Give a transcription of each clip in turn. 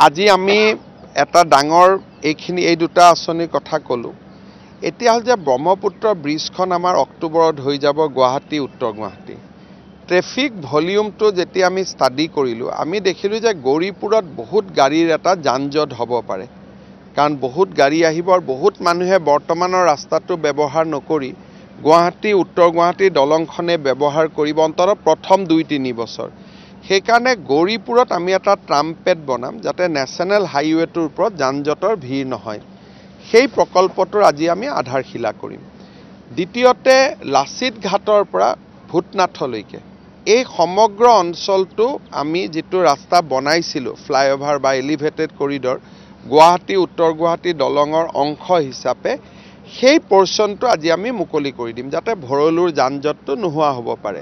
আজি আমি এটা ডাঙৰ এই দুটা আঁচনিৰ কথা ক'লোঁ। এতিয়া হ'ল যে ব্ৰহ্মপুত্ৰ ব্ৰিজখন আমাৰ অক্টোবৰত হৈ যাব গুৱাহাটী উত্তৰ গুৱাহাটী। ট্ৰেফিক ভলিউমটো যেতিয়া আমি ষ্টাডি কৰিলোঁ, আমি দেখিলোঁ যে গৌৰীপুৰত বহুত গাড়ীৰ এটা যান-জঁট হ'ব পাৰে, কাৰণ বহুত গাড়ী আহিব আৰু বহুত মানুহে বৰ্তমানৰ ৰাস্তাটো ব্যৱহাৰ নকৰি গুৱাহাটী উত্তৰ গুৱাহাটীৰ দলংখনে ব্যৱহাৰ কৰিব অন্ততঃ প্ৰথম 2-3 বছৰ। সেইকাৰণে গৌৰীপুৰত আমি এটা ট্ৰাম্পেট বনাম যাতে নেশ্যনেল হাইৱেটোৰ ওপৰত যান-জঁটৰ ভিৰ নহয়। সেই প্ৰকল্পটোৰ আজি আমি আধাৰশিলা কৰিম। দ্বিতীয়তে লাচিত ঘাটৰ পৰা ভূতনাথলৈকে এই সমগ্ৰ অঞ্চলটো আমি যিটো ৰাস্তা বনাইছিলোঁ ফ্লাইঅভাৰ বা এলিভেটেড কৰিডৰ গুৱাহাটী উত্তৰ গুৱাহাটী দলঙৰ অংশ হিচাপে সেই পৰ্চনটো আজি আমি মুকলি কৰি দিম যাতে ভৰলুৰ যান-জঁটটো নোহোৱা হ'ব পাৰে।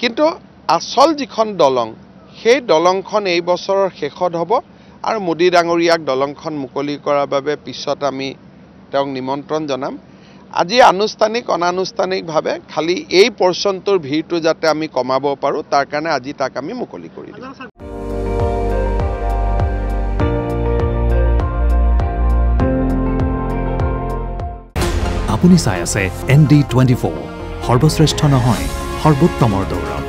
কিন্তু আচল যিখন দলং সেই দলংখন এই বছৰৰ শেষত হ'ব আৰু মোদী ডাঙৰীয়াক দলংখন মুকলি কৰাৰ বাবে পিছত আমি তেওঁক নিমন্ত্ৰণ জনাম। আজি আনুষ্ঠানিক অনানুষ্ঠানিকভাৱে খালি এই পৰ্চনটোৰ ভিৰটো যাতে আমি কমাব পাৰোঁ তাৰ কাৰণে আজি তাক আমি মুকলি কৰি দিম। আপুনি চাই আছে ND24 সৰ্বশ্ৰেষ্ঠ নহয় সৰ্বোত্তমৰ দৌৰ।